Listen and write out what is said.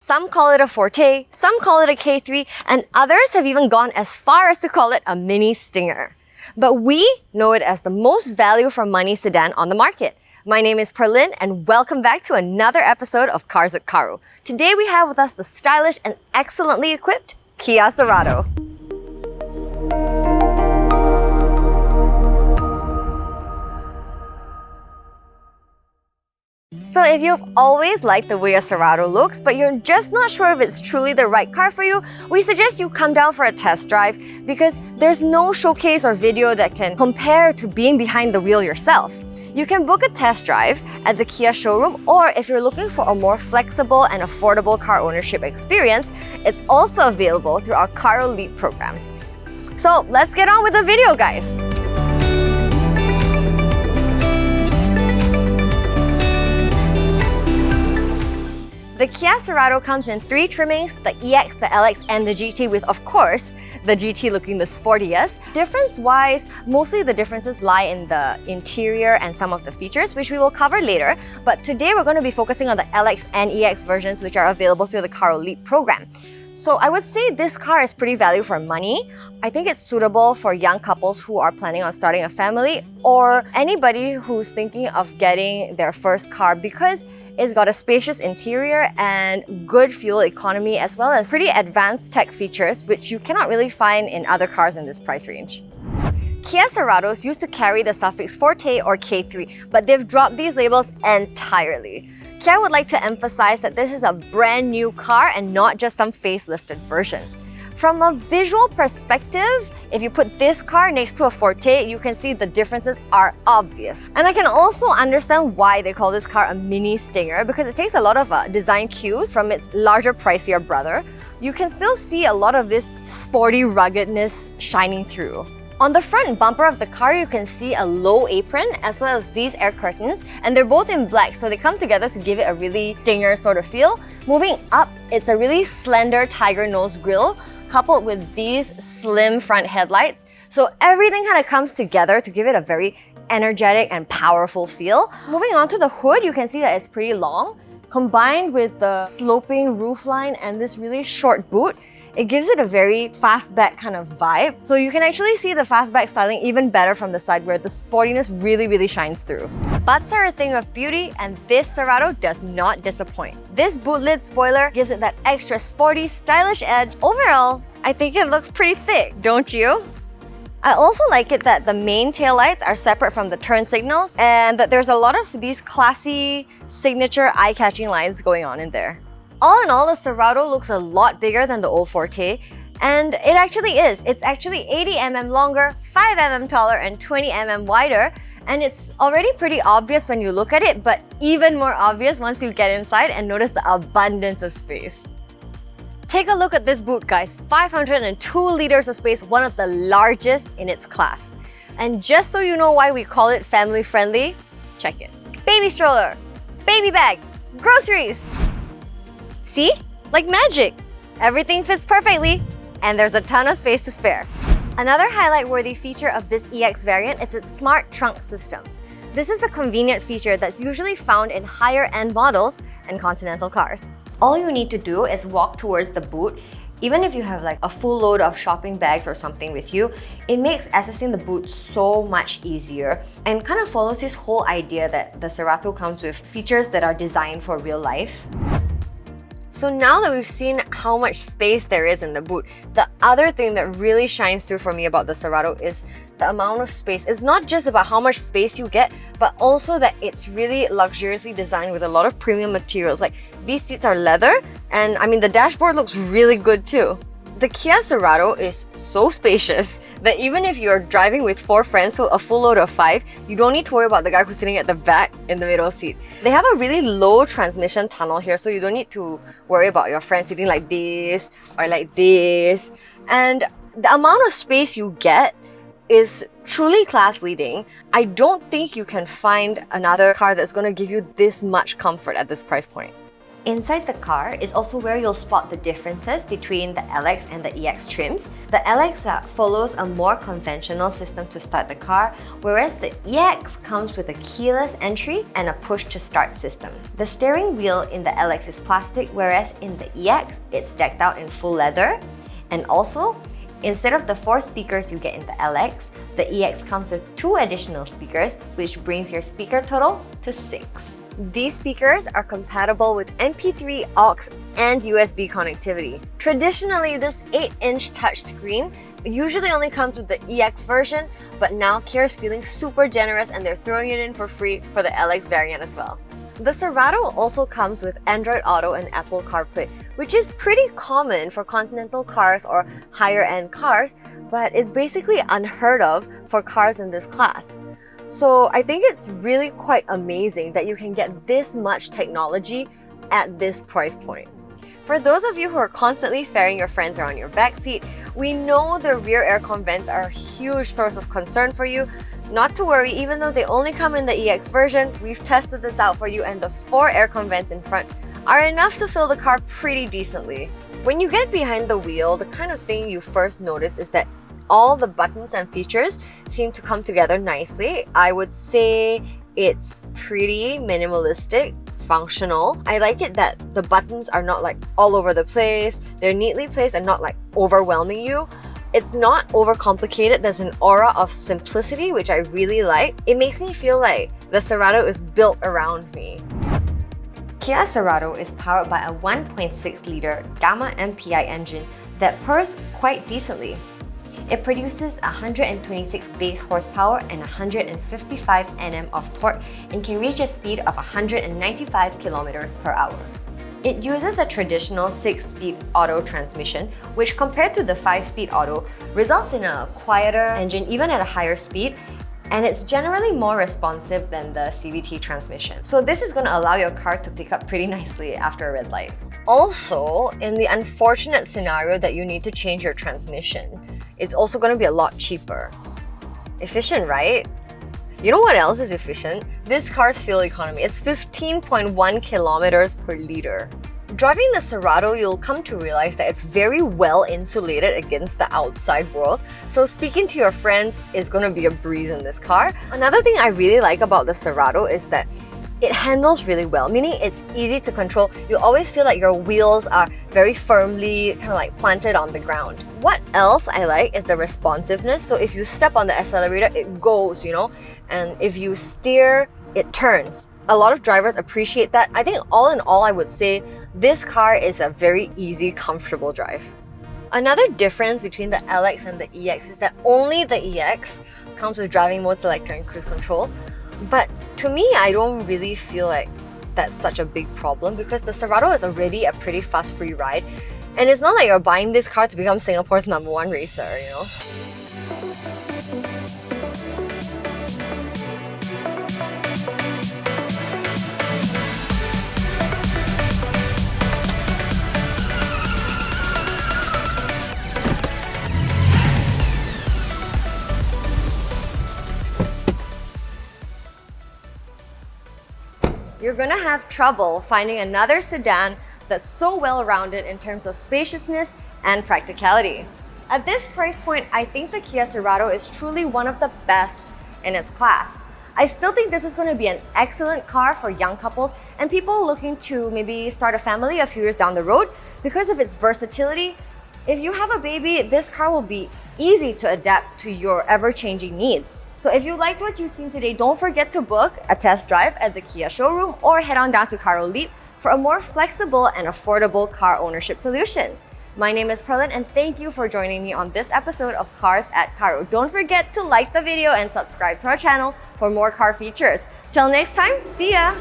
Some call it a Forte, some call it a K3, and others have even gone as far as to call it a mini Stinger. But we know it as the most value for money sedan on the market. My name is Perlin and welcome back to another episode of Cars at CARRO. Today we have with us the stylish and excellently equipped Kia Cerato. So if you've always liked the way a Cerato looks, but you're just not sure if it's truly the right car for you, we suggest you come down for a test drive because there's no showcase or video that can compare to being behind the wheel yourself. You can book a test drive at the Kia showroom, or if you're looking for a more flexible and affordable car ownership experience, it's also available through our CARRO Leap program. So let's get on with the video, guys. The Kia Cerato comes in 3 trimmings, the EX, the LX, and the GT, with, of course, the GT looking the sportiest. Difference-wise, mostly the differences lie in the interior and some of the features, which we will cover later. But today we're going to be focusing on the LX and EX versions, which are available through the CARRO Leap program. So I would say this car is pretty value for money. I think it's suitable for young couples who are planning on starting a family or anybody who's thinking of getting their first car because it's got a spacious interior and good fuel economy, as well as pretty advanced tech features which you cannot really find in other cars in this price range. Kia Ceratos used to carry the suffix Forte or K3, but they've dropped these labels entirely. Kia would like to emphasize that this is a brand new car and not just some facelifted version. From a visual perspective, if you put this car next to a Forte, you can see the differences are obvious. And I can also understand why they call this car a mini Stinger, because it takes a lot of design cues from its larger, pricier brother. You can still see a lot of this sporty ruggedness shining through. On the front bumper of the car, you can see a low apron as well as these air curtains, and they're both in black, so they come together to give it a really Stinger sort of feel. Moving up, it's a really slender tiger nose grille coupled with these slim front headlights. So everything kind of comes together to give it a very energetic and powerful feel. Moving on to the hood, you can see that it's pretty long. Combined with the sloping roofline and this really short boot, it gives it a very fastback kind of vibe. So you can actually see the fastback styling even better from the side where the sportiness really shines through. Butts are a thing of beauty, and this Cerato does not disappoint. This boot lid spoiler gives it that extra sporty, stylish edge. Overall, I think it looks pretty thick, don't you? I also like it that the main taillights are separate from the turn signals and that there's a lot of these classy, signature, eye-catching lines going on in there. All in all, the Cerato looks a lot bigger than the old Forte, and it actually is. It's actually 80mm longer, 5mm taller, and 20mm wider, and it's already pretty obvious when you look at it, but even more obvious once you get inside and notice the abundance of space. Take a look at this boot, guys. 502 liters of space, one of the largest in its class. And just so you know why we call it family friendly, check it. Baby stroller, baby bag, groceries. See? Like magic! Everything fits perfectly, and there's a ton of space to spare. Another highlight-worthy feature of this EX variant is its smart trunk system. This is a convenient feature that's usually found in higher-end models and Continental cars. All you need to do is walk towards the boot. Even if you have like a full load of shopping bags or something with you, it makes accessing the boot so much easier and kind of follows this whole idea that the Cerato comes with features that are designed for real life. So now that we've seen how much space there is in the boot, the other thing that really shines through for me about the Cerato is the amount of space. It's not just about how much space you get, but also that it's really luxuriously designed with a lot of premium materials. Like these seats are leather, and I mean the dashboard looks really good too. The Kia Cerato is so spacious that even if you're driving with 4 friends, so a full load of 5, you don't need to worry about the guy who's sitting at the back in the middle seat. They have a really low transmission tunnel here, so you don't need to worry about your friend sitting like this or like this. And the amount of space you get is truly class leading. I don't think you can find another car that's going to give you this much comfort at this price point. Inside the car is also where you'll spot the differences between the LX and the EX trims. The LX follows a more conventional system to start the car, whereas the EX comes with a keyless entry and a push-to-start system. The steering wheel in the LX is plastic, whereas in the EX, it's decked out in full leather. And also, instead of the 4 speakers you get in the LX, the EX comes with 2 additional speakers, which brings your speaker total to 6. These speakers are compatible with MP3, aux, and USB connectivity. Traditionally, this 8-inch touchscreen usually only comes with the EX version, but now Kia's feeling super generous and they're throwing it in for free for the LX variant as well. The Cerato also comes with Android Auto and Apple CarPlay, which is pretty common for continental cars or higher-end cars, but it's basically unheard of for cars in this class. So I think it's really quite amazing that you can get this much technology at this price point. For those of you who are constantly ferrying your friends around your backseat, we know the rear aircon vents are a huge source of concern for you. Not to worry, even though they only come in the EX version, we've tested this out for you and the 4 aircon vents in front are enough to fill the car pretty decently. When you get behind the wheel, the kind of thing you first notice is that all the buttons and features seem to come together nicely. I would say it's pretty minimalistic, functional. I like it that the buttons are not like all over the place. They're neatly placed and not like overwhelming you. It's not overcomplicated. There's an aura of simplicity, which I really like. It makes me feel like the Cerato is built around me. Kia Cerato is powered by a 1.6-liter Gamma MPI engine that purrs quite decently. It produces 126 base horsepower and 155 Nm of torque and can reach a speed of 195 km per hour. It uses a traditional 6-speed auto transmission, which compared to the 5-speed auto, results in a quieter engine even at a higher speed, and it's generally more responsive than the CVT transmission. So this is going to allow your car to pick up pretty nicely after a red light. Also, in the unfortunate scenario that you need to change your transmission, it's also going to be a lot cheaper. Efficient, right? You know what else is efficient? This car's fuel economy. It's 15.1 kilometers per liter. Driving the Cerato, you'll come to realize that it's very well insulated against the outside world, so speaking to your friends is going to be a breeze in this car. Another thing I really like about the Cerato is that it handles really well, meaning it's easy to control. You always feel like your wheels are very firmly kind of like planted on the ground. What else I like is the responsiveness. So if you step on the accelerator, it goes, you know, and if you steer, it turns. A lot of drivers appreciate that. I think all in all, I would say this car is a very easy, comfortable drive. Another difference between the LX and the EX is that only the EX comes with driving mode selector and cruise control. But to me, I don't really feel like that's such a big problem because the Cerato is already a pretty fast free ride. And it's not like you're buying this car to become Singapore's #1 racer, you know? You're gonna have trouble finding another sedan that's so well-rounded in terms of spaciousness and practicality. At this price point, I think the Kia Cerato is truly one of the best in its class. I still think this is going to be an excellent car for young couples and people looking to maybe start a family a few years down the road because of its versatility. If you have a baby, this car will be easy to adapt to your ever-changing needs. So if you liked what you've seen today, don't forget to book a test drive at the Kia showroom or head on down to CARRO Leap for a more flexible and affordable car ownership solution. My name is Perlin and thank you for joining me on this episode of Cars at CARRO. Don't forget to like the video and subscribe to our channel for more car features. Till next time, see ya!